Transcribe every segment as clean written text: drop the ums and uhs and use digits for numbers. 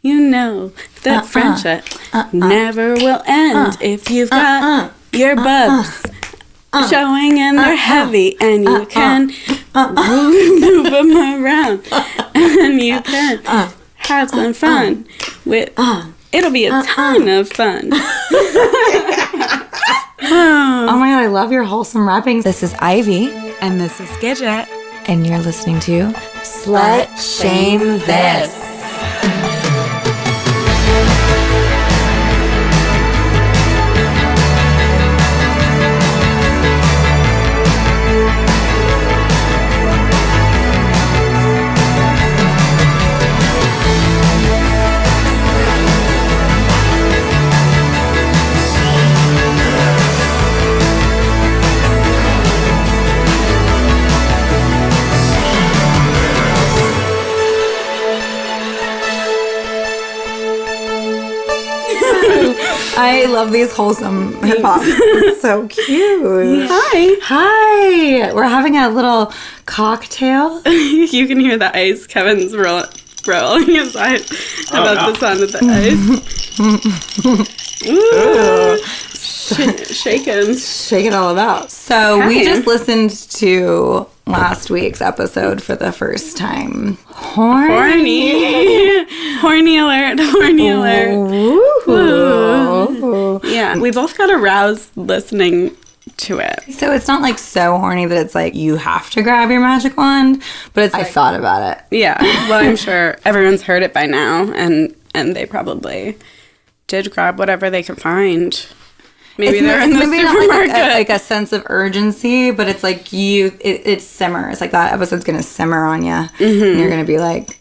You know that friendship never will end if you've got your bubs showing and they're heavy and you can move them around and you can have some fun with. It'll be a ton of fun. Oh my God, I love your wholesome rapping. This is Ivy. And this is Gidget. And you're listening to Slut Shame This. I love these wholesome hip hop. It's so cute. Hi. We're having a little cocktail. You can hear the ice. Kevin's rolling his eyes about the sound of the ice. Ooh. Shaking. Shake it all about. So we just listened to last week's episode for the first time. Horny alert. Ooh. Yeah, we both got aroused listening to it. So it's not like so horny that it's like you have to grab your magic wand, but it's like, I thought about it. Yeah, well, I'm sure everyone's heard it by now, and they probably did grab whatever they could find. Maybe they're in the supermarket. Not like a sense of urgency, but it's like it simmers. Like that episode's going to simmer on you. Mm-hmm. And you're going to be like,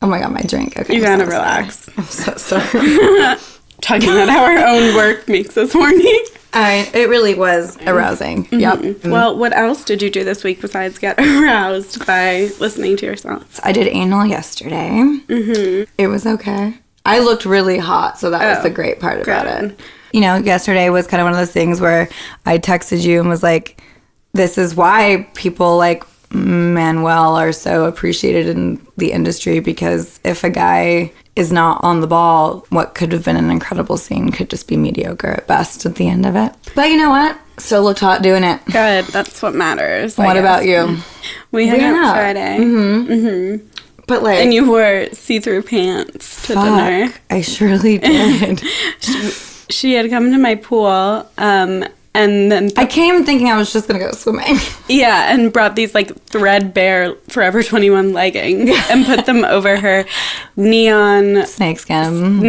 oh my God, my drink. Okay, you got to relax. I'm so sorry. Talking about how our own work makes us horny. It really was arousing. Mm-hmm. Yep. Mm-hmm. Well, what else did you do this week besides get aroused by listening to yourself? I did anal yesterday. Mm-hmm. It was okay. I looked really hot, so that was the great part about it. You know, yesterday was kind of one of those things where I texted you and was like, this is why people like Manuel are so appreciated in the industry, because if a guy is not on the ball, what could have been an incredible scene could just be mediocre at best at the end of it. But you know what? Still looked hot doing it. Good. That's what matters. What about you? We hung out Friday. Mm-hmm. Mm-hmm. But like, and you wore see-through pants to dinner. I surely did. She had come to my pool, and then... I came thinking I was just going to go swimming. Yeah, and brought these, like, threadbare Forever 21 leggings and put them over her neon... Snakeskin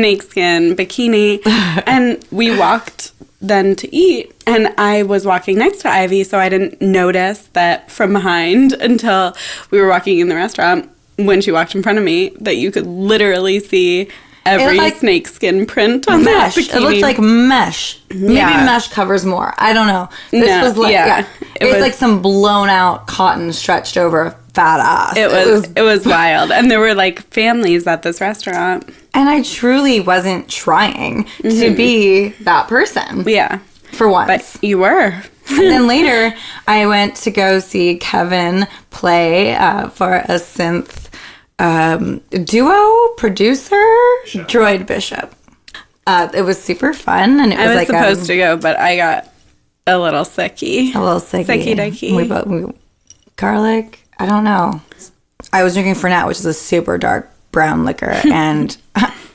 bikini. And we walked then to eat, and I was walking next to Ivy, so I didn't notice that from behind until we were walking in the restaurant when she walked in front of me, that you could literally see... every snakeskin print on that bikini. It looked like mesh. Maybe mesh covers more. I don't know. This was like it was like some blown out cotton stretched over a fat ass. It was wild. And there were like families at this restaurant. And I truly wasn't trying to be that person. Yeah. For once. But you were. And then later I went to go see Kevin play for a synth duo producer Droid Bishop. It was super fun, and I was supposed to go, but I got a little sicky. We garlic. I don't know. I was drinking Fernet, which is a super dark brown liquor, and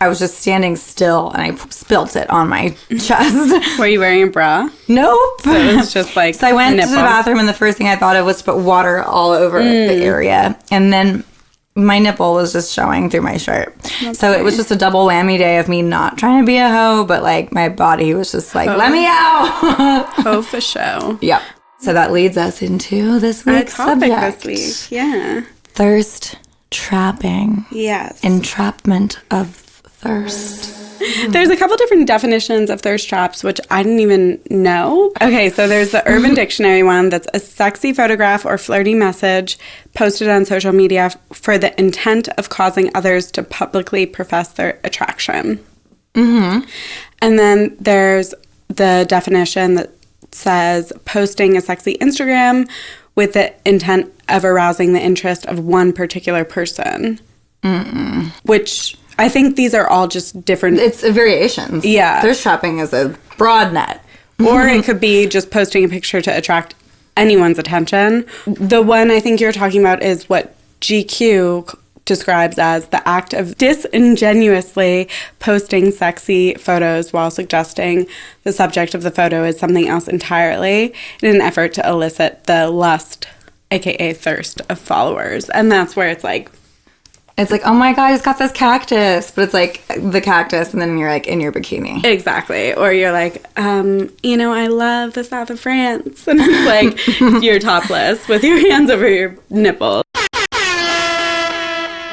I was just standing still, and I spilt it on my chest. Were you wearing a bra? Nope. So it was just like so I went to the bathroom, and the first thing I thought of was to put water all over the area, and then my nipple was just showing through my shirt. So it was just a double whammy day of me not trying to be a hoe, but like my body was just like, let me out. Hoe for show. Yep. So that leads us into this week's subject. This week, yeah. Thirst trapping. Yes. Entrapment of thirst. There's a couple different definitions of thirst traps, which I didn't even know. Okay, so there's the Urban Dictionary one that's a sexy photograph or flirty message posted on social media for the intent of causing others to publicly profess their attraction. Mm-hmm. And then there's the definition that says posting a sexy Instagram with the intent of arousing the interest of one particular person. Mm-mm. Which I think these are all just different. It's variations. Yeah. Thirst trapping is a broad net. Or it could be just posting a picture to attract anyone's attention. The one I think you're talking about is what GQ describes as the act of disingenuously posting sexy photos while suggesting the subject of the photo is something else entirely in an effort to elicit the lust, aka thirst, of followers. And that's where it's like, oh my God, he's got this cactus. But it's like the cactus, and then you're like in your bikini. Exactly. Or you're like, I love the south of France. And it's like, you're topless with your hands over your nipples.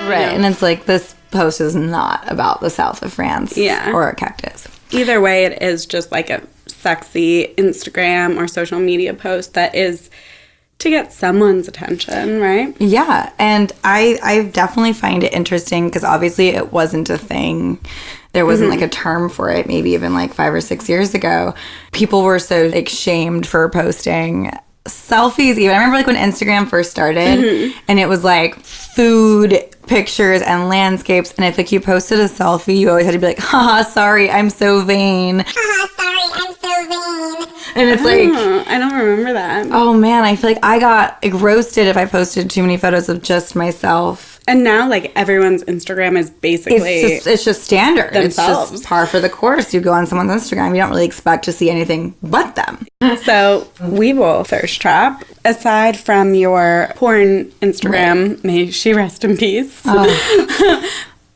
Right. And it's like, this post is not about the south of France or a cactus. Either way, it is just like a sexy Instagram or social media post that is to get someone's attention, right? Yeah. And I definitely find it interesting because obviously it wasn't a thing. There wasn't like a term for it, maybe even like 5 or 6 years ago. People were so like shamed for posting selfies even. I remember like when Instagram first started and it was like food pictures and landscapes, and if like you posted a selfie, you always had to be like, haha, sorry, I'm so vain. Haha, sorry, I'm so vain. And it's like, I don't remember that. oh man, I feel like I got like roasted if I posted too many photos of just myself. And now, like, everyone's Instagram is basically It's just standard. themselves. It's just par for the course. You go on someone's Instagram, you don't really expect to see anything but them. So we will thirst trap. Aside from your porn Instagram, may she rest in peace.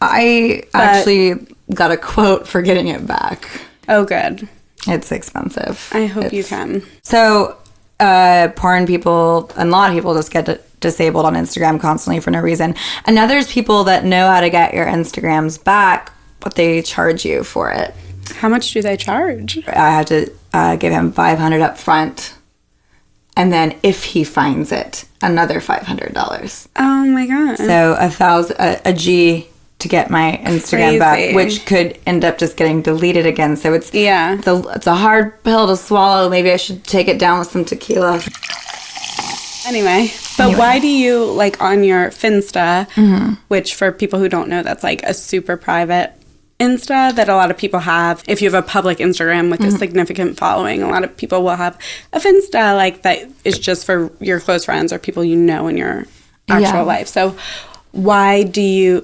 I actually got a quote for getting it back. Oh, good. It's expensive. I hope you can. So, porn people, and a lot of people just get disabled on Instagram constantly for no reason. And now there's people that know how to get your Instagrams back, but they charge you for it. How much do they charge? I had to give him $500 up front, and then if he finds it, another $500. Oh my God. So a G to get my Instagram back, which could end up just getting deleted again. So it's a hard pill to swallow. Maybe I should take it down with some tequila. Anyway, why do you, like, on your Finsta, which for people who don't know, that's like a super private Insta that a lot of people have. If you have a public Instagram with a significant following, a lot of people will have a Finsta, like, that is just for your close friends or people you know in your actual life. So why do you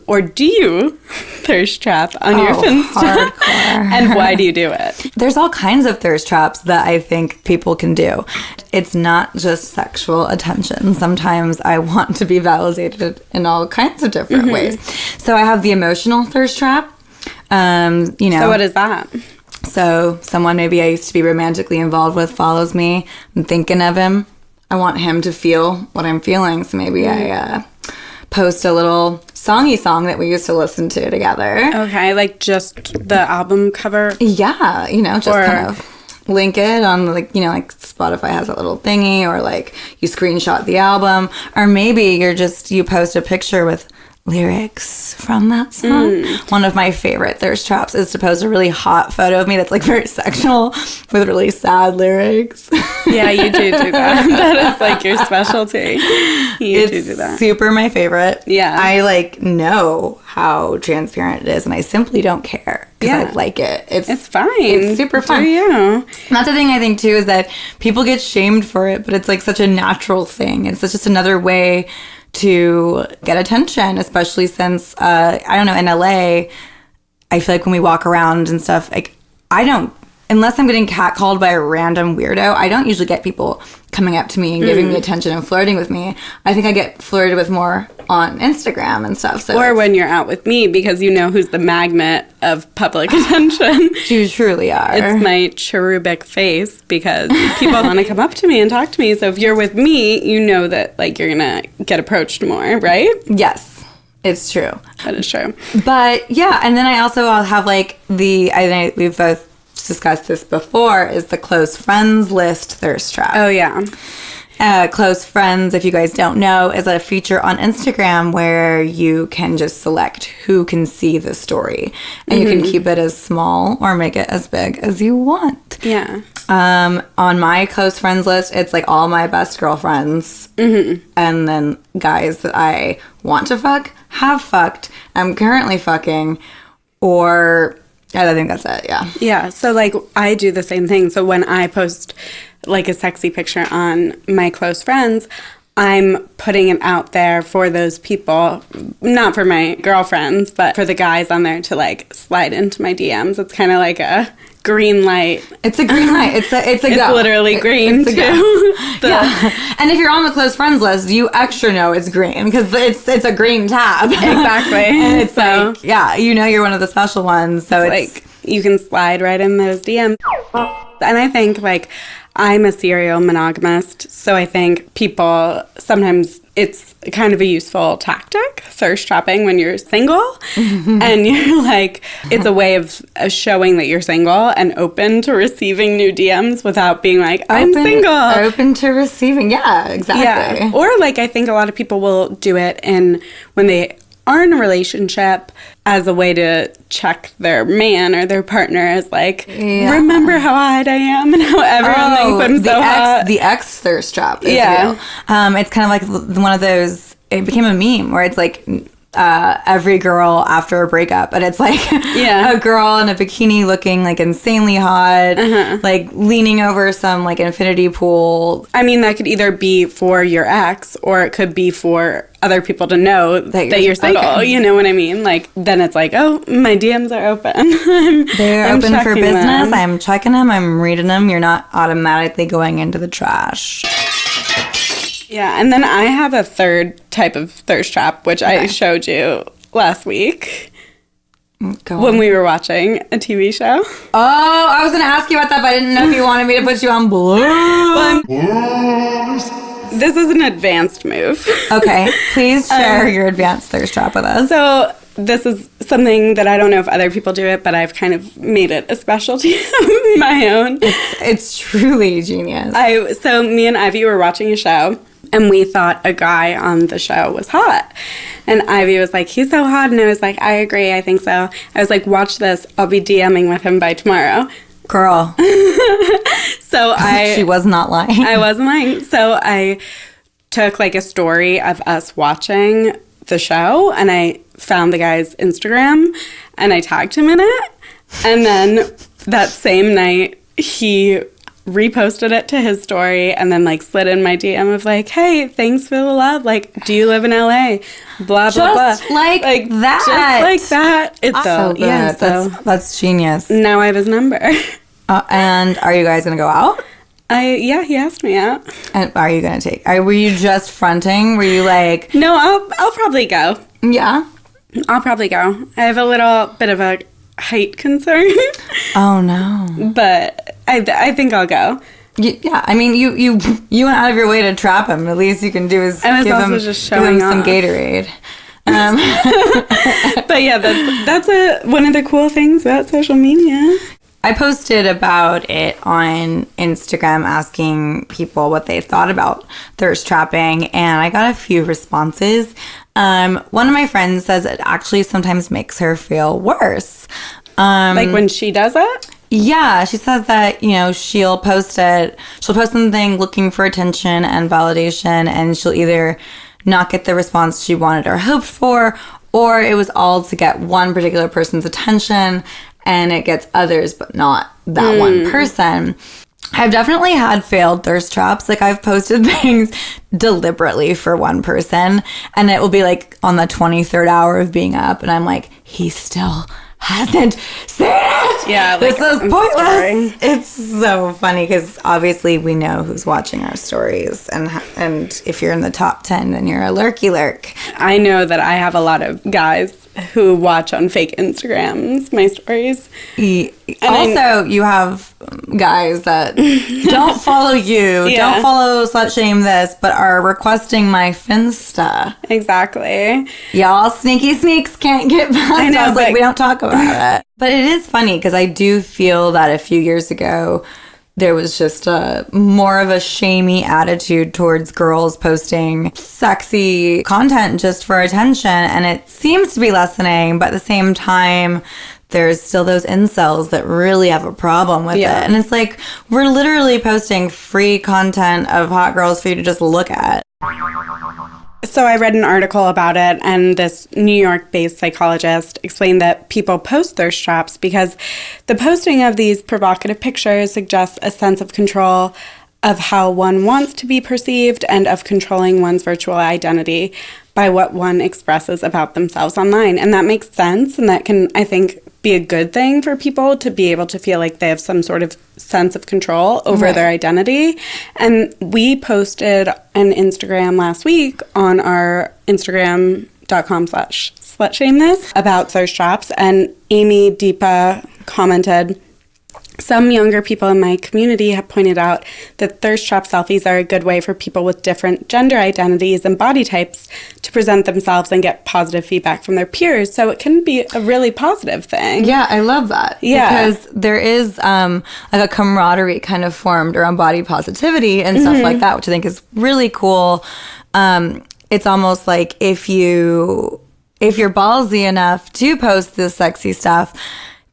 thirst trap on your Finsta? Hardcore. And why do you do it? There's all kinds of thirst traps that I think people can do. It's not just sexual attention. Sometimes I want to be validated in all kinds of different ways. So I have the emotional thirst trap. So what is that? So someone maybe I used to be romantically involved with follows me. I'm thinking of him. I want him to feel what I'm feeling. So maybe I post a little songy song that we used to listen to together. Okay, like just the album cover? Yeah, just kind of link it on, like Spotify has that little thingy, or like you screenshot the album, or maybe you post a picture with lyrics from that song. One of my favorite thirst traps is to post a really hot photo of me that's like very sexual with really sad lyrics. Yeah, you do that. That is like your specialty. You do that. Super my favorite. Yeah. I like know how transparent it is, and I simply don't care because I like it. It's fine. It's super fun. Do you? That's the thing I think too, is that people get shamed for it, but it's like such a natural thing. It's just another way to get attention, especially since, I don't know, in LA, I feel like when we walk around and stuff, like, unless I'm getting catcalled by a random weirdo, I don't usually get people coming up to me and giving me attention and flirting with me. I think I get flirted with more on Instagram and stuff. So or when you're out with me, because you know who's the magnet of public attention. You truly are. It's my cherubic face, because people want to come up to me and talk to me. So if you're with me, you know that, like, you're going to get approached more, right? Yes, it's true. That is true. But yeah, and then I'll have like we've both discussed this before, is the close friends list thirst trap. Oh, yeah. Close Friends, if you guys don't know, is a feature on Instagram where you can just select who can see the story. And you can keep it as small or make it as big as you want. Yeah. On my close friends list, it's like all my best girlfriends. And then guys that I want to fuck, have fucked, I'm currently fucking, or I think that's it, yeah. Yeah, so like I do the same thing. So when I post like a sexy picture on my close friends, I'm putting it out there for those people, not for my girlfriends, but for the guys on there to like slide into my DMs. It's kind of like a green light. It's a green light. It's a It's go. Literally green it's a too. Yeah. And if you're on the close friends list, you extra know it's green because it's a green tab. Exactly. And it's like, yeah, you know you're one of the special ones. So it's like you can slide right in those DMs. And I think like I'm a serial monogamist, so I think people sometimes it's kind of a useful tactic, thirst trapping when you're single, and you're like, it's a way of showing that you're single and open to receiving new DMs without being like, I'm single. Open to receiving, yeah, exactly. Yeah. Or like I think a lot of people will do it when they are in a relationship as a way to check their man or their partner as like, remember how hot I am and how everyone thinks I'm so hot. The ex thirst trap is real. It's kind of like one of those, it became a meme where it's like every girl after a breakup, and it's like a girl in a bikini looking like insanely hot, like leaning over some like infinity pool. I mean, that could either be for your ex or it could be for other people to know that you're single. Okay. You know what I mean? Like, then it's like, oh, my DMs are open. They're open for business. I'm checking them. I'm reading them. You're not automatically going into the trash. Yeah, and then I have a third type of thirst trap, which I showed you last week when we were watching a TV show. Oh, I was going to ask you about that, but I didn't know if you wanted me to put you on blue. This is an advanced move. Okay, please share your advanced thirst trap with us. So this is something that I don't know if other people do it, but I've kind of made it a specialty of my own. It's truly genius. So me and Ivy were watching a show, and we thought a guy on the show was hot. And Ivy was like, he's so hot. And I was like, I agree, I think so. I was like, watch this. I'll be DMing with him by tomorrow. Girl. So She was not lying. I wasn't lying. So I took like a story of us watching the show, and I found the guy's Instagram, and I tagged him in it. And then that same night, he reposted it to his story and then like slid in my DM of like, hey, thanks for the love. Like, do you live in LA? Blah, blah, blah. Like that. Just like that. It's so good. Yeah, that's genius. Now I have his number. And are you guys going to go out? Yeah, he asked me out. And are you going to take? Were you just fronting? Were you like? No, I'll probably go. Yeah? I'll probably go. I have a little bit of a height concern. Oh, no. But I think I'll go. Yeah, I mean, you went out of your way to trap him. The least you can do is give him some Gatorade. But yeah, that's one of the cool things about social media. I posted about it on Instagram asking people what they thought about thirst trapping, and I got a few responses. One of my friends says it actually sometimes makes her feel worse. Like when she does it? Yeah, she says that, she'll post something looking for attention and validation, and she'll either not get the response she wanted or hoped for, or it was all to get one particular person's attention, and it gets others, but not that one person. I've definitely had failed thirst traps. Like, I've posted things deliberately for one person, and it will be like on the 23rd hour of being up, and I'm like, he still hasn't seen it. Yeah, this is pointless. It's so funny because obviously we know who's watching our stories, and if you're in the top 10, then you're a lurky lurk. I know that I have a lot of guys who watch on fake Instagrams my stories. Also, you have guys that don't follow you, don't follow Slut Shame This, but are requesting my Finsta. Exactly. Y'all sneaky sneaks can't get past us. We don't talk about it. But it is funny because I do feel that a few years ago, there was just more of a shamey attitude towards girls posting sexy content just for attention. And it seems to be lessening, but at the same time, there's still those incels that really have a problem with it. And it's like, we're literally posting free content of hot girls for you to just look at. So I read an article about it, and this New York-based psychologist explained that people post thirst traps because the posting of these provocative pictures suggests a sense of control of how one wants to be perceived and of controlling one's virtual identity by what one expresses about themselves online. And that makes sense, and that can, I think, be a good thing for people to be able to feel like they have some sort of sense of control over their identity. And we posted an Instagram last week on our Instagram.com/slutshameless about thirst traps. And Amy Deepa commented, some younger people in my community have pointed out that thirst trap selfies are a good way for people with different gender identities and body types to present themselves and get positive feedback from their peers. So it can be a really positive thing. Yeah, I love that. Yeah. Because there is like a camaraderie kind of formed around body positivity and stuff like that, which I think is really cool. It's almost like if you're ballsy enough to post this sexy stuff,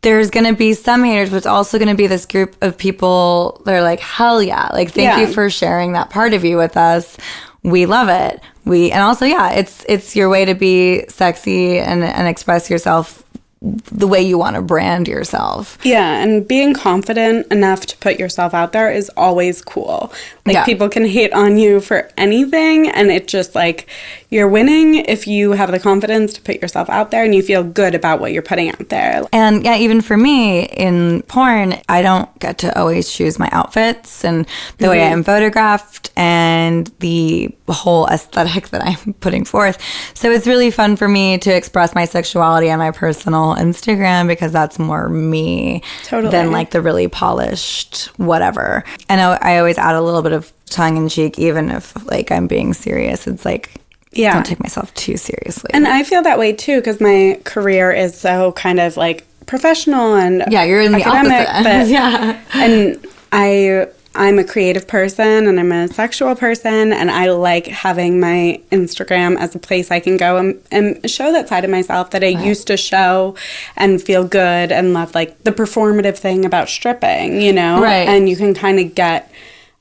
there's going to be some haters, but it's also going to be this group of people that are like, hell yeah. Like, thank you for sharing that part of you with us. We love it. And also, it's your way to be sexy and express yourself the way you want to brand yourself. Yeah, and being confident enough to put yourself out there is always cool. Like, people can hate on you for anything, and it just, like, you're winning if you have the confidence to put yourself out there and you feel good about what you're putting out there. And yeah, even for me in porn, I don't get to always choose my outfits and the way I am photographed and the whole aesthetic that I'm putting forth. So it's really fun for me to express my sexuality on my personal Instagram because that's more me than like the really polished whatever. I know I always add a little bit of tongue in cheek, even if like I'm being serious. It's like, don't take myself too seriously. And I feel that way too because my career is so kind of like professional and you're in the academic, opposite. And I'm a creative person and I'm a sexual person, and I like having my Instagram as a place I can go and show that side of myself that I used to show and feel good and love, like the performative thing about stripping, you know? Right. And you can kind of get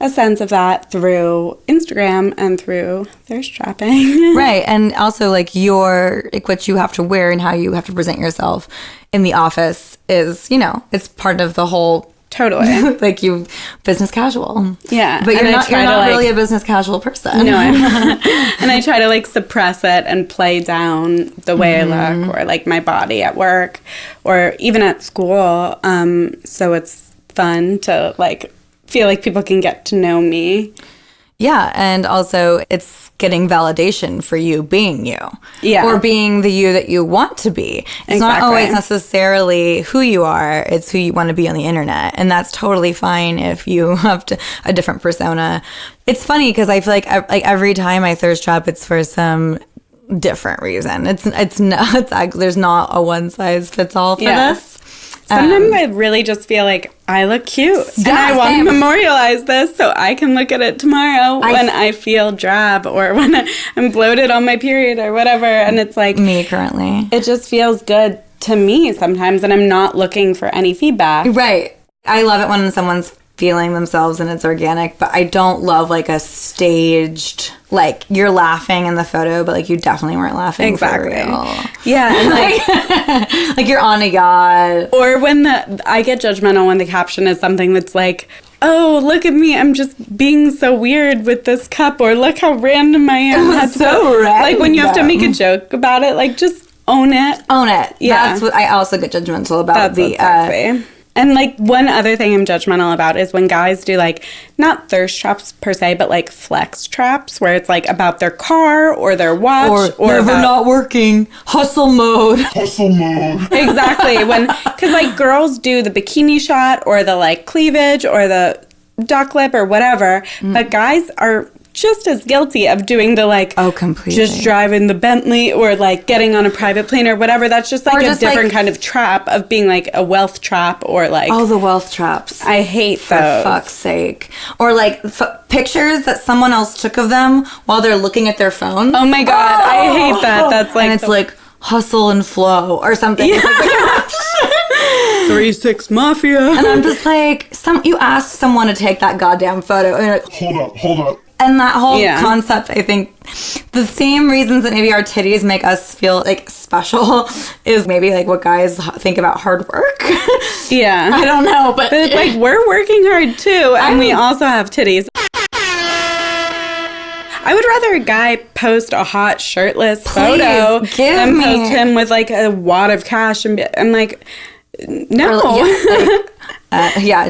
a sense of that through Instagram and through thirst trapping. Right. And also like what you have to wear and how you have to present yourself in the office is, it's part of the whole. Totally. Like you business casual. Yeah. But you're not really a business casual person. No, I'm not. And I try to like suppress it and play down the way I look or like my body at work or even at school. So it's fun to like feel like people can get to know me. Yeah, and also it's getting validation for you being you. Yeah. Or being the you that you want to be. It's not always necessarily who you are, it's who you want to be on the internet. And that's totally fine if you have a different persona. It's funny because I feel like every time I thirst trap, it's for some different reason. It's not there's not a one size fits all for this. Sometimes I really just feel like I look cute. And I want to memorialize this so I can look at it tomorrow when I feel drab or when I'm bloated on my period or whatever. And it's like... Me currently. It just feels good to me sometimes, and I'm not looking for any feedback. Right. I love it when someone's feeling themselves and it's organic, but I don't love like a staged, like you're laughing in the photo, but like you definitely weren't laughing for real. Yeah, and like like you're on a yacht. Or when I get judgmental when the caption is something that's like, oh, look at me, I'm just being so weird with this cup, or look how random I am. That's so random. Like when you have to make a joke about it, like just own it. Own it. Yeah. That's what I also get judgmental about. That's And, like, one other thing I'm judgmental about is when guys do, like, not thirst traps per se, but, like, flex traps, where it's, like, about their car or their watch. Or never not working. Hustle mode. Hustle mode. Exactly. Because, like, girls do the bikini shot or the, like, cleavage or the duck lip or whatever, but guys are just as guilty of doing the like, Oh, completely. just driving the Bentley or like getting on a private plane or whatever. That's just like Or a just, different like- kind of trap of being like a wealth trap or like. Oh, the wealth traps. I hate For those. fuck's sake. Or like pictures that someone else took of them while they're looking at their phone. Oh my God, I hate that. That's like. And it's like hustle and flow or something. It's like, 3-6 Mafia. and I'm just like, you asked someone to take that goddamn photo. And you're like, Hold up. and that whole Yeah. concept, I think, the same reasons that maybe our titties make us feel like special is maybe like what guys think about hard work. Yeah. I don't know, but But it's like we're working hard too, and we also have titties. I would rather a guy post a hot shirtless photo give than me- post him with like a wad of cash and I'm like, no.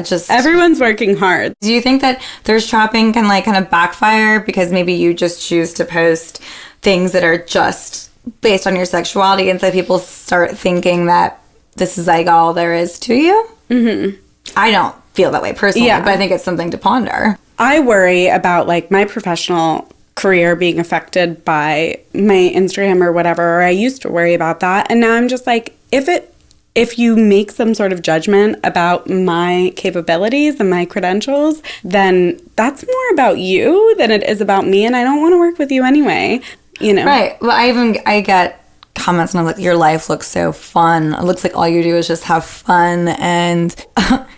just Everyone's working hard. Do you think that thirst trapping can like kind of backfire because maybe you just choose to post things that are just based on your sexuality, and so people start thinking that this is like all there is to you? Mm-hmm. I don't feel that way personally, Yeah. but I think it's something to ponder. I worry about like my professional career being affected by my Instagram or whatever, or I used to worry about that. And now I'm just like, if you make some sort of judgment about my capabilities and my credentials, then that's more about you than it is about me, and I don't want to work with you anyway, you know? Right. Well, I get comments and I'm like, your life looks so fun. It looks like all you do is just have fun, and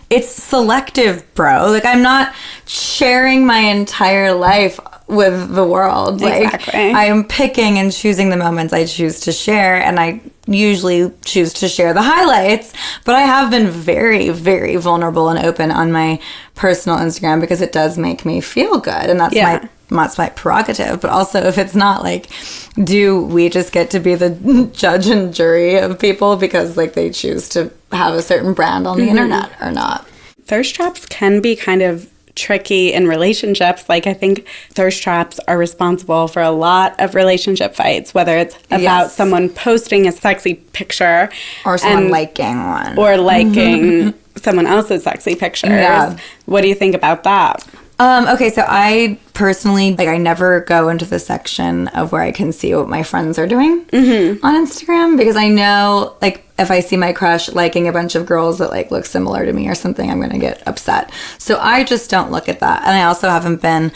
it's selective, bro. Like, I'm not sharing my entire life with the world. Like, Exactly. I am picking and choosing the moments I choose to share, and I usually choose to share the highlights, but I have been very, very vulnerable and open on my personal Instagram because it does make me feel good, and that's my prerogative. But also, if it's not, like, do we just get to be the judge and jury of people because like they choose to have a certain brand on the internet or not? Thirst traps can be kind of tricky in relationships. Like, I think thirst traps are responsible for a lot of relationship fights, whether it's about Yes. someone posting a sexy picture Or someone and- liking one. or liking someone else's sexy pictures. Yeah. What do you think about that? Okay, so I personally, like, I never go into the section of where I can see what my friends are doing on Instagram, because I know, like, if I see my crush liking a bunch of girls that, like, look similar to me or something, I'm going to get upset. So I just don't look at that. And I also haven't been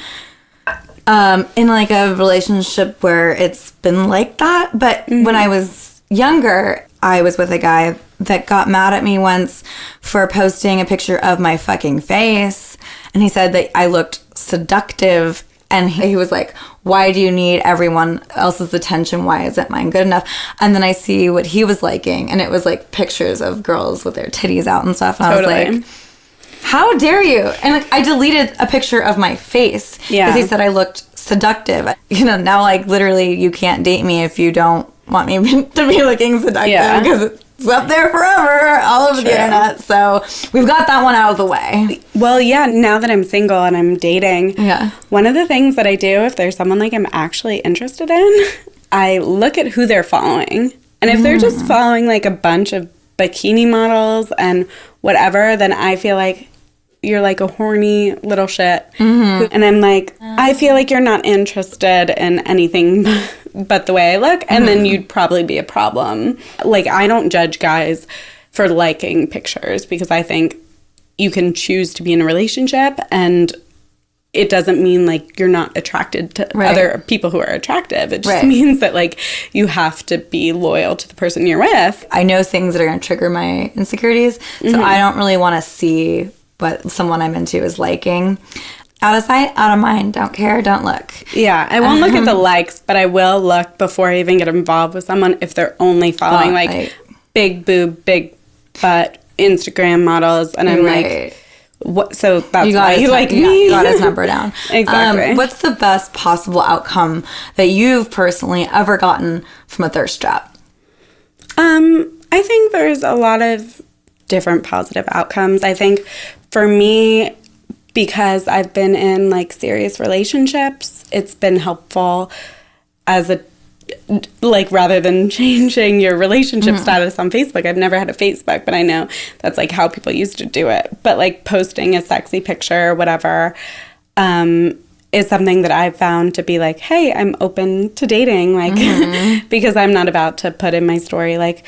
in, like, a relationship where it's been like that. But when I was younger, I was with a guy that got mad at me once for posting a picture of my fucking face. And he said that I looked seductive. And he was like, why do you need everyone else's attention? Why isn't mine good enough? And then I see what he was liking. And it was like pictures of girls with their titties out and stuff. And I was like, how dare you? And like, I deleted a picture of my face because he said I looked seductive. You know, now like literally you can't date me if you don't want me to be looking seductive because it's up there forever, all over the internet. So we've got that one out of the way. Well, yeah, now that I'm single and I'm dating, one of the things that I do if there's someone like I'm actually interested in, I look at who they're following. And if they're just following like a bunch of bikini models and whatever, then I feel like you're like a horny little shit. And I'm like, I feel like you're not interested in anything but the way I look. And then you'd probably be a problem. Like, I don't judge guys for liking pictures because I think you can choose to be in a relationship and it doesn't mean like you're not attracted to other people who are attractive. It just means that like you have to be loyal to the person you're with. I know things that are going to trigger my insecurities. So I don't really want to see what someone I'm into is liking. Out of sight, out of mind. Don't care, don't look. Yeah, I won't look at the likes, but I will look before I even get involved with someone if they're only following like big boob, big butt Instagram models. And I'm like, what? So that's why you like me? You got his number down. Exactly. What's the best possible outcome that you've personally ever gotten from a thirst trap? I think there's a lot of different positive outcomes. I think for me, because I've been in like serious relationships, it's been helpful as a like rather than changing your relationship status on Facebook. I've never had a Facebook, but I know that's like how people used to do it. But like posting a sexy picture or whatever, is something that I've found to be like, hey, I'm open to dating, like, because I'm not about to put in my story, like,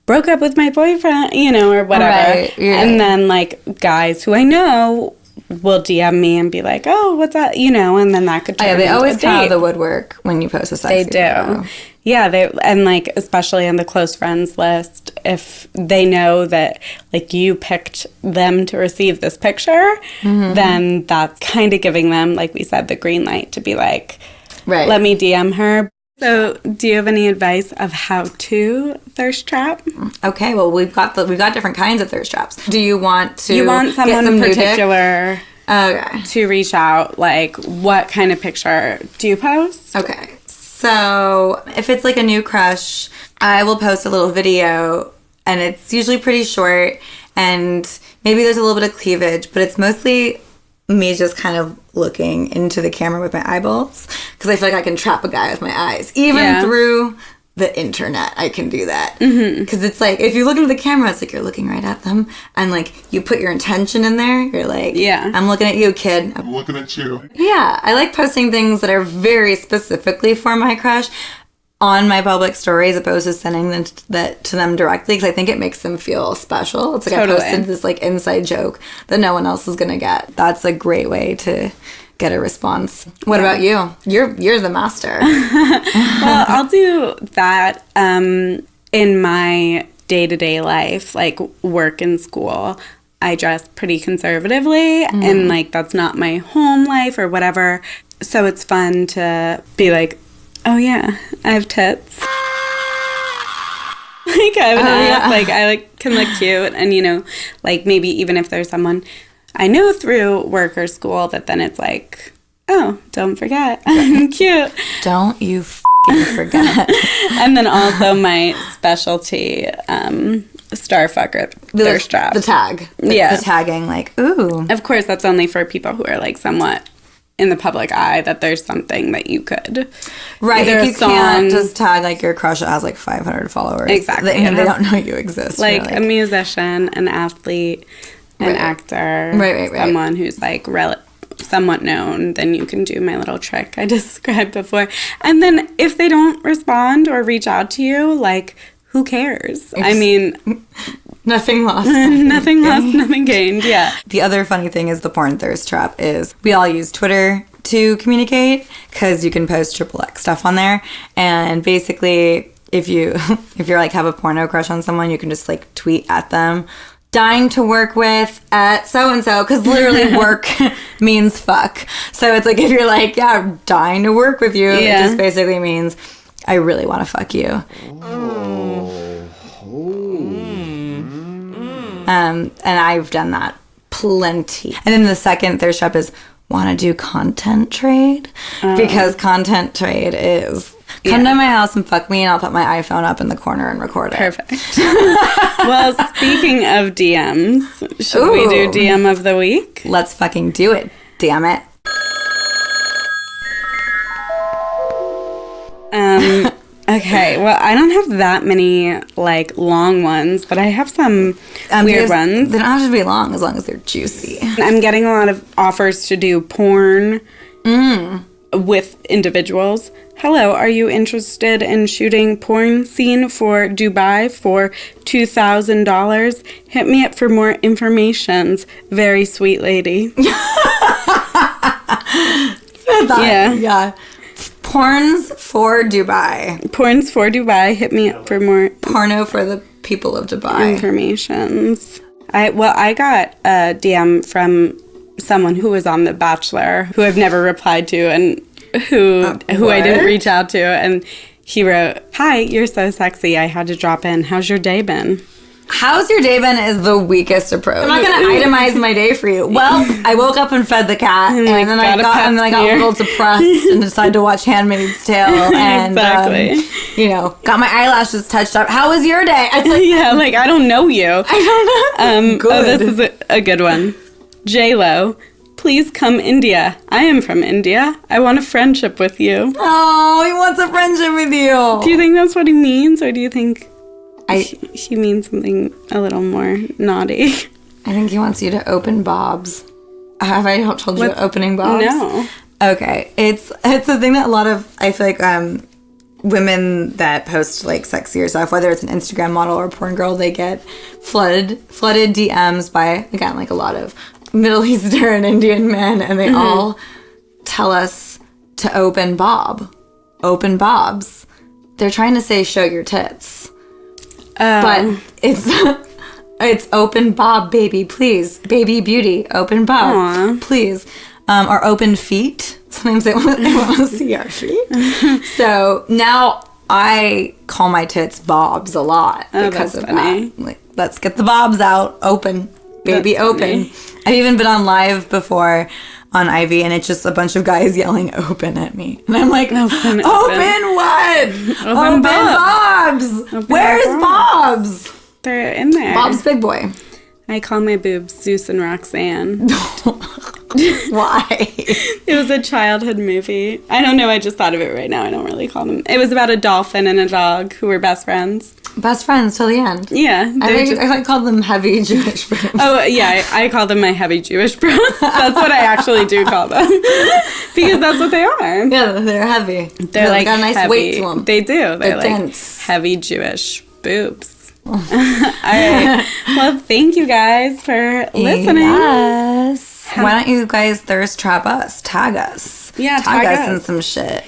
broke up with my boyfriend, you know, or whatever. Right, yeah. And then, like, guys who I know will DM me and be like, oh, what's that, you know, and then that could turn They into always a come out date. of the woodwork when you post a sexy They do. photo. Yeah, and like, especially on the close friends list, if they know that like you picked them to receive this picture, then that's kind of giving them, like we said, the green light to be like, Right. let me DM her. So, do you have any advice of how to thirst trap? Okay, well, we've got different kinds of thirst traps. Do you want to You want get someone some in new dick? particular Okay. to reach out, like, what kind of picture do you post? Okay. So, if it's like a new crush, I will post a little video, and it's usually pretty short, and maybe there's a little bit of cleavage, but it's mostly me just kind of looking into the camera with my eyeballs, because I feel like I can trap a guy with my eyes. Even through the internet, I can do that. Because it's like, if you look into the camera, it's like you're looking right at them, and like, you put your intention in there, you're like, I'm looking at you, kid. I'm looking at you. Yeah, I like posting things that are very specifically for my crush on my public story as opposed to sending them to them directly, because I think it makes them feel special. It's like Totally. I posted this like inside joke that no one else is gonna get. That's a great way to get a response. What about you? You're the master. Well, I'll do that in my day-to-day life, like work and school. I dress pretty conservatively, and like that's not my home life or whatever. So it's fun to be like, oh yeah, I have tits. Like I have an ass, like I like can look cute, and you know, like maybe even if there's someone I know through work or school, that then it's like, oh, don't forget, I'm cute. Don't you f***ing forget. And then also my specialty, starfucker thirst trap. The tag. Yeah. The tagging, like, ooh. Of course, that's only for people who are like somewhat in the public eye, that there's something that you could. Right, either if a you song, can't just tag like your crush that has like 500 followers. Exactly. And they don't know you exist. like You're a musician, an athlete, an Right. actor, Right. someone who's like somewhat known, then you can do my little trick I described before. And then if they don't respond or reach out to you, like, who cares? I mean, Nothing lost. nothing lost, nothing gained. Yeah. The other funny thing is the porn thirst trap is we all use Twitter to communicate because you can post XXX stuff on there. And basically, if you're like have a porno crush on someone, you can just like tweet at them, dying to work with at so-and-so, because literally work means fuck. So it's like if you're like, yeah, I'm dying to work with you, it just basically means I really want to fuck you. And I've done that plenty. And then the second thirst trap is want to do content trade, because content trade is come to my house and fuck me, and I'll put my iPhone up in the corner and record it. Perfect. Well, speaking of DMs, should we do DM of the week? Let's fucking do it, damn it. Okay, well, I don't have that many, like, long ones, but I have some weird ones. They don't have to be long as they're juicy. I'm getting a lot of offers to do porn with individuals. Hello, are you interested in shooting porn scene for Dubai for $2,000? Hit me up for more informations. Very sweet lady. Yeah. Porns for Dubai. Porns for Dubai. Hit me up for more Porno for the people of Dubai. informations. I got a DM from someone who was on The Bachelor, who I've never replied to, and who I didn't reach out to, and he wrote, "Hi, you're so sexy. I had to drop in. How's your day been?" How's your day been is the weakest approach. I'm not going to itemize my day for you. Well, I woke up and fed the cat, and then I got a little depressed and decided to watch Handmaid's Tale, and Exactly. got my eyelashes touched up. How was your day? It's like, Yeah, like, I don't know you. I don't know. Oh, this is a good one. J-Lo, please come India. I am from India. I want a friendship with you. Oh, he wants a friendship with you. Do you think that's what he means, or do you think she means something a little more naughty? I think he wants you to open Bob's. Have I told you about opening Bob's? No. Okay, it's a thing that a lot of, I feel like, women that post like sexier stuff, whether it's an Instagram model or porn girl, they get flooded DMs by, again, like a lot of Middle Eastern Indian men, and they all tell us to open bobs. They're trying to say show your tits, but it's open bob, baby, please, baby beauty, open bob. Aww. Please. Or open feet. Sometimes they want to see our feet. So now I call my tits bobs a lot because of funny. that. Like, let's get the bobs out. Open. Baby, That's open. funny. I've even been on live before on Ivy, and it's just a bunch of guys yelling open at me. And I'm like, open what? Open bobs. Where's Bob's? They're in there. Bob's big boy. I call my boobs Zeus and Roxanne. Why? It was a childhood movie. I don't know. I just thought of it right now. I don't really call them. It was about a dolphin and a dog who were best friends. Best friends till the end. Yeah. I called them heavy Jewish bros. Oh, yeah. I call them my heavy Jewish bros. That's what I actually do call them. Because that's what they are. Yeah, they're heavy. They're like got a nice heavy. weight to them. They do. They're like dense. heavy Jewish boobs. All right. Well, thank you guys for listening. Yes. Why don't you guys thirst trap us? Tag us. Yeah, tag tag us in us. some shit.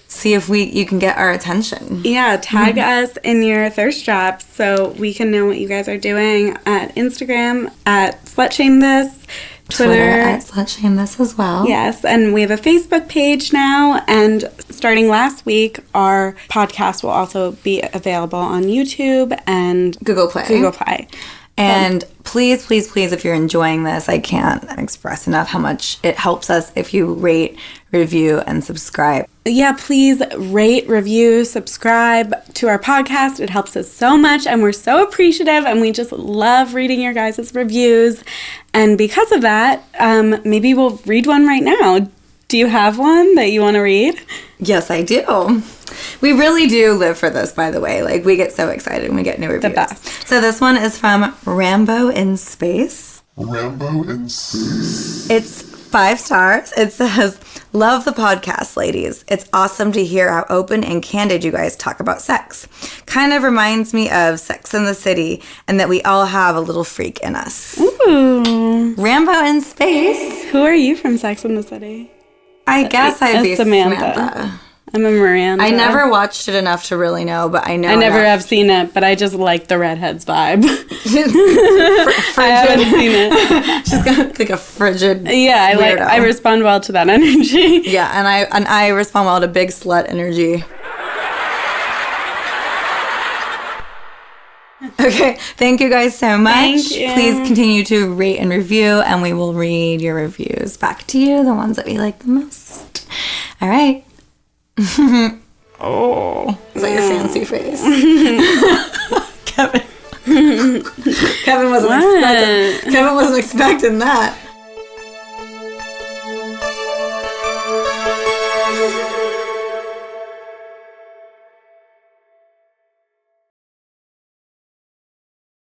See if you can get our attention. Yeah, tag us in your thirst traps so we can know what you guys are doing at Instagram at slutshamethis, Twitter at slutshamethis as well. Yes, and we have a Facebook page now, and starting last week, our podcast will also be available on YouTube and Google Play. And please, please, please, if you're enjoying this, I can't express enough how much it helps us if you rate, review, and subscribe. Yeah, please rate, review, subscribe to our podcast. It helps us so much, and we're so appreciative, and we just love reading your guys' reviews. And because of that, maybe we'll read one right now. Do you have one that you want to read? Yes, I do. We really do live for this, by the way. Like, we get so excited when we get new reviews. The best. So this one is from Rambo in Space. Rambo in Space. It's 5 stars. It says, love the podcast, ladies. It's awesome to hear how open and candid you guys talk about sex. Kind of reminds me of Sex and the City, and that we all have a little freak in us. Ooh. Rambo in Space. Who are you from Sex and the City? I guess I'd be Samantha. Samantha. I'm a Miranda. I never watched it enough to really know, but I know I never enough. have seen it, but I just like the redheads vibe. Frigid. I haven't seen it. She's got like a frigid. Yeah, weirdo. I respond well to that energy. Yeah, and I respond well to big slut energy. Okay, thank you guys so much. Thank you. Please continue to rate and review, and we will read your reviews back to you, the ones that we like the most. All right. Oh, is that your fancy face? Kevin. Kevin wasn't expecting that.